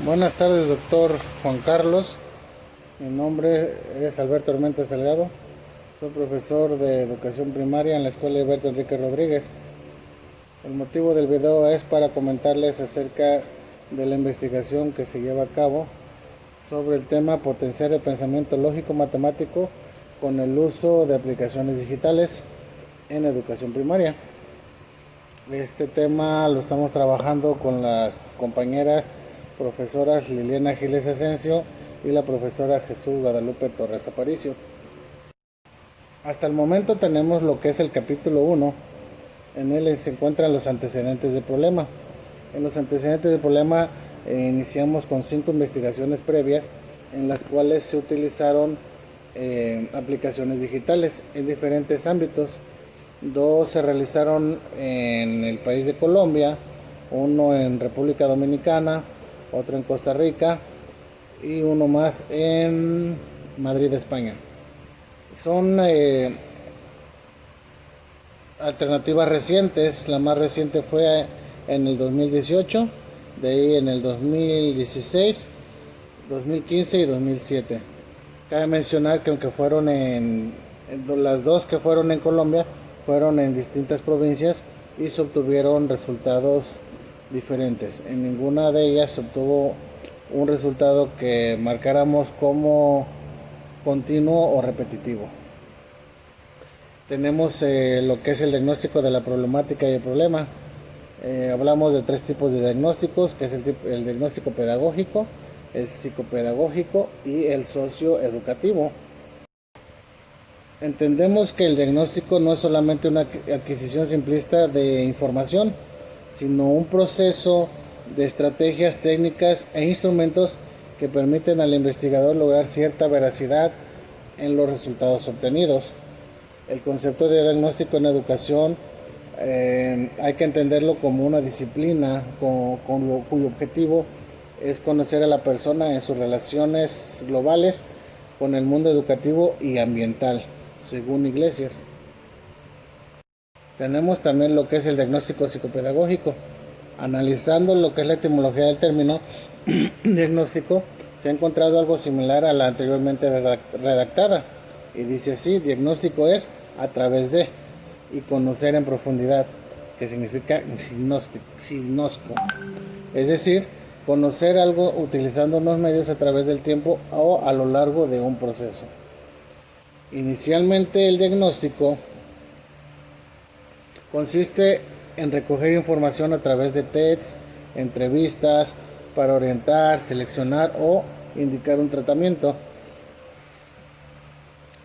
Buenas tardes, doctor Juan Carlos. Mi nombre es Alberto Armenta Salgado. Soy profesor de educación primaria en la Escuela Alberto Enrique Rodríguez. El motivo del video es para comentarles acerca de la investigación que se lleva a cabo sobre el tema potenciar el pensamiento lógico matemático con el uso de aplicaciones digitales en educación primaria. Este tema lo estamos trabajando con las compañeras profesoras Liliana Giles Asensio y la profesora Jesús Guadalupe Torres Aparicio. Hasta el momento tenemos lo que es el capítulo 1. En él se encuentran los antecedentes del problema. En los antecedentes del problema iniciamos con 5 investigaciones previas en las cuales se utilizaron aplicaciones digitales en diferentes ámbitos. 2 se realizaron en el país de Colombia, uno en República Dominicana, otro en Costa Rica y uno más en Madrid, España. Son alternativas recientes. La más reciente fue en el 2018, de ahí en el 2016, 2015 y 2007. Cabe mencionar que aunque fueron las dos que fueron en Colombia, fueron en distintas provincias y se obtuvieron resultados diferentes. En ninguna de ellas se obtuvo un resultado que marcáramos como continuo o repetitivo. Tenemos lo que es el diagnóstico de la problemática y el problema. Hablamos de 3 tipos de diagnósticos, que es el diagnóstico pedagógico, el psicopedagógico y el socioeducativo. Entendemos que el diagnóstico no es solamente una adquisición simplista de información, sino un proceso de estrategias, técnicas e instrumentos que permiten al investigador lograr cierta veracidad en los resultados obtenidos. El concepto de diagnóstico en educación hay que entenderlo como una disciplina cuyo objetivo es conocer a la persona en sus relaciones globales con el mundo educativo y ambiental, según Iglesias. Tenemos también lo que es el diagnóstico psicopedagógico. Analizando lo que es la etimología del término diagnóstico, se ha encontrado algo similar a la anteriormente redactada. Y dice así: diagnóstico es a través de y conocer en profundidad, que significa gnosco. Es decir, conocer algo utilizando unos medios a través del tiempo o a lo largo de un proceso. Inicialmente el diagnóstico consiste en recoger información a través de tests, entrevistas, para orientar, seleccionar o indicar un tratamiento.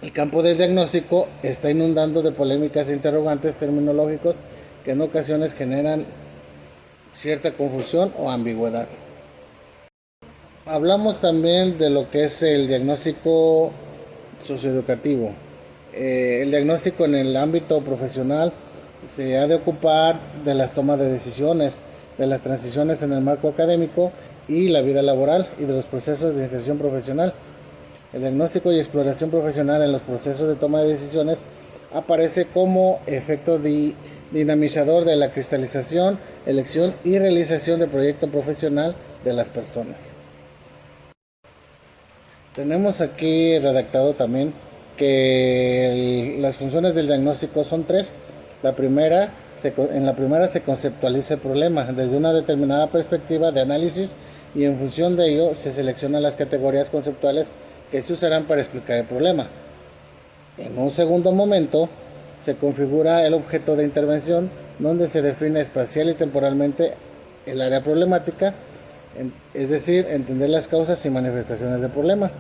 El campo del diagnóstico está inundando de polémicas e interrogantes terminológicos que en ocasiones generan cierta confusión o ambigüedad. Hablamos también de lo que es el diagnóstico socioeducativo. El diagnóstico en el ámbito profesional se ha de ocupar de las tomas de decisiones, de las transiciones en el marco académico y la vida laboral y de los procesos de inserción profesional. El diagnóstico y exploración profesional en los procesos de toma de decisiones aparece como efecto dinamizador de la cristalización, elección y realización del proyecto profesional de las personas. Tenemos aquí redactado también que las funciones del diagnóstico son 3. En la primera se conceptualiza el problema desde una determinada perspectiva de análisis y en función de ello se seleccionan las categorías conceptuales que se usarán para explicar el problema. En un segundo momento se configura el objeto de intervención, donde se define espacial y temporalmente el área problemática, es decir, entender las causas y manifestaciones del problema.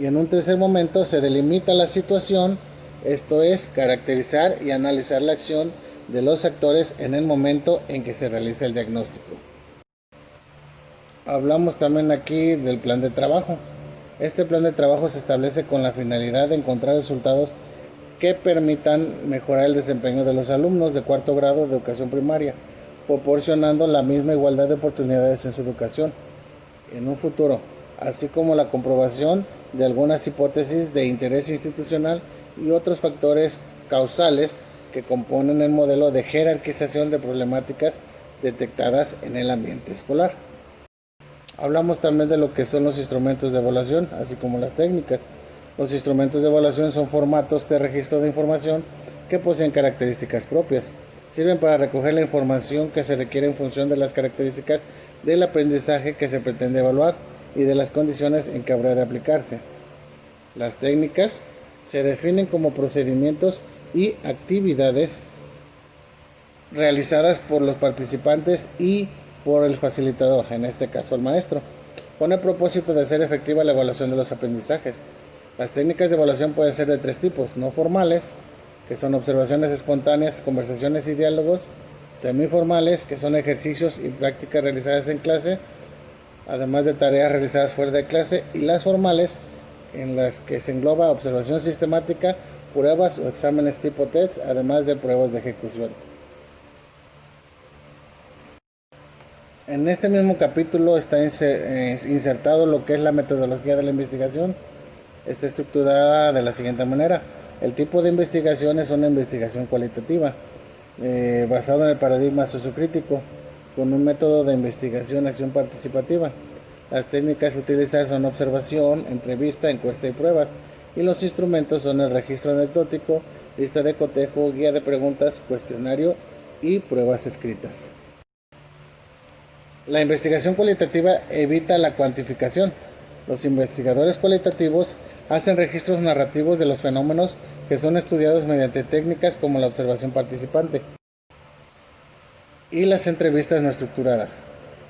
Y en un tercer momento se delimita la situación, esto es, caracterizar y analizar la acción de los actores en el momento en que se realiza el diagnóstico. Hablamos también aquí del plan de trabajo. Este plan de trabajo se establece con la finalidad de encontrar resultados que permitan mejorar el desempeño de los alumnos de 4º grado de educación primaria, proporcionando la misma igualdad de oportunidades en su educación en un futuro, así como la comprobación de algunas hipótesis de interés institucional y otros factores causales que componen el modelo de jerarquización de problemáticas detectadas en el ambiente escolar. Hablamos también de lo que son los instrumentos de evaluación, así como las técnicas. Los instrumentos de evaluación son formatos de registro de información que poseen características propias. Sirven para recoger la información que se requiere en función de las características del aprendizaje que se pretende evaluar y de las condiciones en que habrá de aplicarse. Las técnicas se definen como procedimientos y actividades realizadas por los participantes y por el facilitador, en este caso el maestro, con el propósito de hacer efectiva la evaluación de los aprendizajes. Las técnicas de evaluación pueden ser de tres tipos: no formales, que son observaciones espontáneas, conversaciones y diálogos; semiformales, que son ejercicios y prácticas realizadas en clase, además de tareas realizadas fuera de clase; y las formales, en las que se engloba observación sistemática, pruebas o exámenes tipo TEST, además de pruebas de ejecución. En este mismo capítulo está insertado lo que es la metodología de la investigación. Está estructurada de la siguiente manera. El tipo de investigación es una investigación cualitativa, basado en el paradigma sociocrítico, con un método de investigación-acción participativa. Las técnicas a utilizar son observación, entrevista, encuesta y pruebas, y los instrumentos son el registro anecdótico, lista de cotejo, guía de preguntas, cuestionario y pruebas escritas. La investigación cualitativa evita la cuantificación. Los investigadores cualitativos hacen registros narrativos de los fenómenos que son estudiados mediante técnicas como la observación participante y las entrevistas no estructuradas.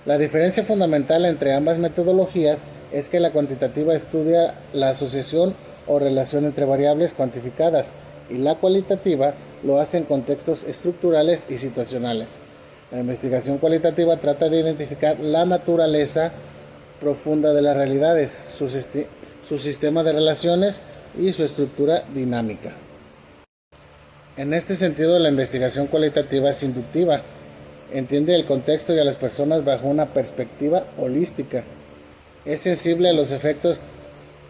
La diferencia fundamental entre ambas metodologías es que la cuantitativa estudia la asociación o relación entre variables cuantificadas y la cualitativa lo hace en contextos estructurales y situacionales. La investigación cualitativa trata de identificar la naturaleza profunda de las realidades, su sistema de relaciones y su estructura dinámica. En este sentido, la investigación cualitativa es inductiva. Entiende el contexto y a las personas bajo una perspectiva holística. Es sensible a los efectos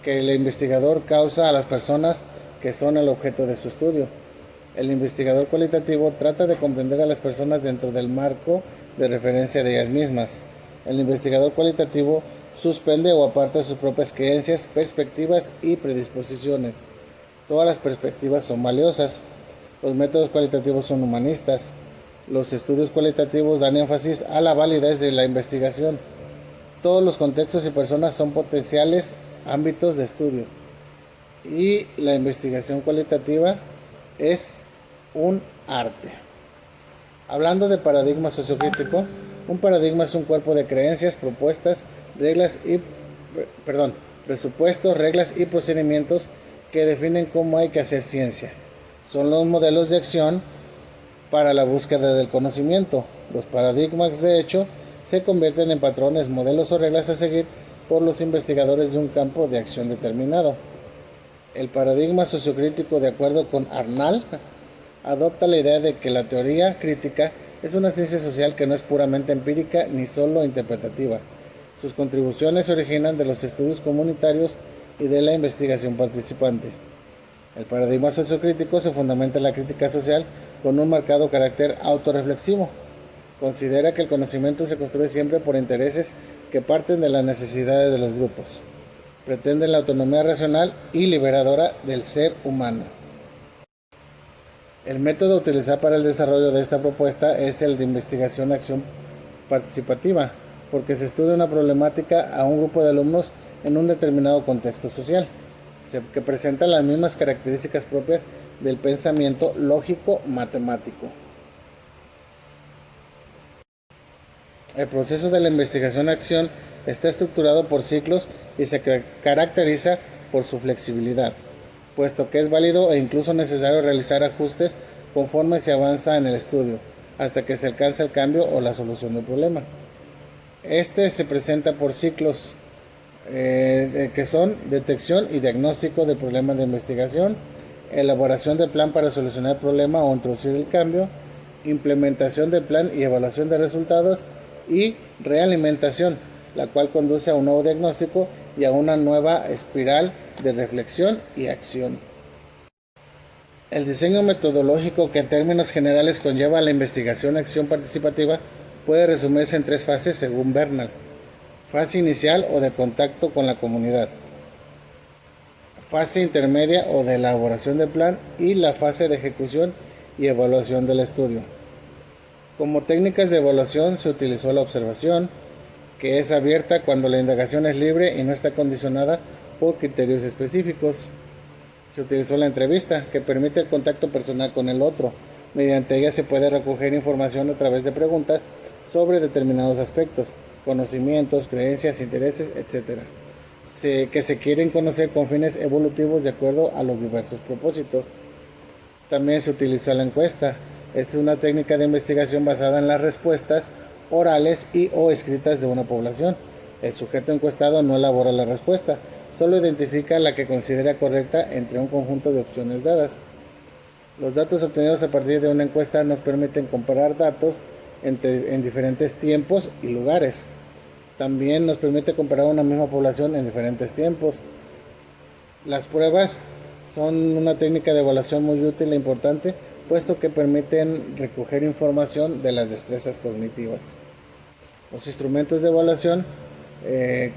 que el investigador causa a las personas que son el objeto de su estudio. El investigador cualitativo trata de comprender a las personas dentro del marco de referencia de ellas mismas. El investigador cualitativo suspende o aparta sus propias creencias, perspectivas y predisposiciones. Todas las perspectivas son valiosas. Los métodos cualitativos son humanistas. Los estudios cualitativos dan énfasis a la validez de la investigación. Todos los contextos y personas son potenciales ámbitos de estudio. Y la investigación cualitativa es un arte. Hablando de paradigma sociocrítico, un paradigma es un cuerpo de creencias, presupuestos, reglas y procedimientos que definen cómo hay que hacer ciencia. Son los modelos de acción para la búsqueda del conocimiento. Los paradigmas, de hecho, se convierten en patrones, modelos o reglas a seguir por los investigadores de un campo de acción determinado. El paradigma sociocrítico, de acuerdo con Arnall, adopta la idea de que la teoría crítica es una ciencia social que no es puramente empírica ni solo interpretativa. Sus contribuciones se originan de los estudios comunitarios y de la investigación participante. El paradigma sociocrítico se fundamenta en la crítica social con un marcado carácter autorreflexivo. Considera que el conocimiento se construye siempre por intereses que parten de las necesidades de los grupos. Pretende la autonomía racional y liberadora del ser humano. El método a utilizar para el desarrollo de esta propuesta es el de investigación-acción participativa, porque se estudia una problemática a un grupo de alumnos en un determinado contexto social, que presenta las mismas características propias del pensamiento lógico-matemático. El proceso de la investigación-acción está estructurado por ciclos y se caracteriza por su flexibilidad, puesto que es válido e incluso necesario realizar ajustes conforme se avanza en el estudio, hasta que se alcanza el cambio o la solución del problema. Este se presenta por ciclos que son detección y diagnóstico de problemas de investigación, elaboración del plan para solucionar el problema o introducir el cambio, implementación del plan y evaluación de resultados, y realimentación, la cual conduce a un nuevo diagnóstico y a una nueva espiral de reflexión y acción. El diseño metodológico, que en términos generales conlleva la investigación-acción participativa, puede resumirse en tres fases según Bernal. fase inicial o de contacto con la comunidad, fase intermedia o de elaboración del plan y la fase de ejecución y evaluación del estudio. Como técnicas de evaluación se utilizó la observación, que es abierta cuando la indagación es libre y no está condicionada por criterios específicos. Se utilizó la entrevista, que permite el contacto personal con el otro. Mediante ella se puede recoger información a través de preguntas sobre determinados aspectos, conocimientos, creencias, intereses, etc. Que se quieren conocer con fines evolutivos de acuerdo a los diversos propósitos. También se utiliza la encuesta. Esta es una técnica de investigación basada en las respuestas orales y o escritas de una población. El sujeto encuestado no elabora la respuesta, solo identifica la que considera correcta entre un conjunto de opciones dadas. Los datos obtenidos a partir de una encuesta nos permiten comparar datos en diferentes tiempos y lugares. También nos permite comparar una misma población en diferentes tiempos. Las pruebas son una técnica de evaluación muy útil e importante, puesto que permiten recoger información de las destrezas cognitivas. Los instrumentos de evaluación,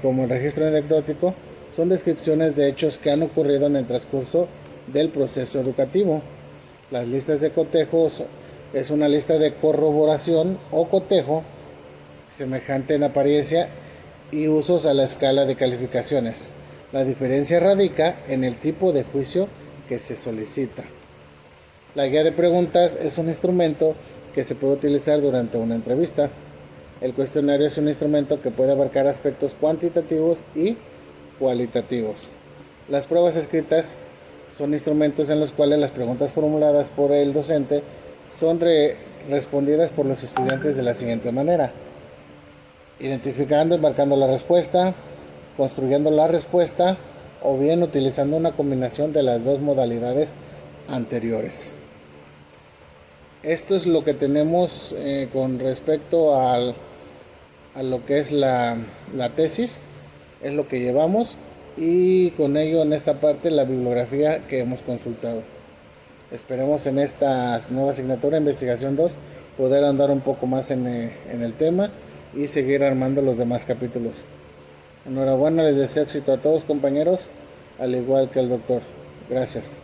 como el registro anecdótico, son descripciones de hechos que han ocurrido en el transcurso del proceso educativo. Las listas de cotejos es una lista de corroboración o cotejo semejante en apariencia y usos a la escala de calificaciones. La diferencia radica en el tipo de juicio que se solicita. La guía de preguntas es un instrumento que se puede utilizar durante una entrevista. El cuestionario es un instrumento que puede abarcar aspectos cuantitativos y cualitativos. Las pruebas escritas son instrumentos en los cuales las preguntas formuladas por el docente son respondidas por los estudiantes de la siguiente manera: identificando y marcando la respuesta, construyendo la respuesta o bien utilizando una combinación de las dos modalidades anteriores. Esto es lo que tenemos con respecto a lo que es la tesis, es lo que llevamos, y con ello en esta parte la bibliografía que hemos consultado. Esperemos en esta nueva asignatura, investigación 2, poder andar un poco más en el tema y seguir armando los demás capítulos. Enhorabuena, les deseo éxito a todos, compañeros, al igual que al doctor. Gracias.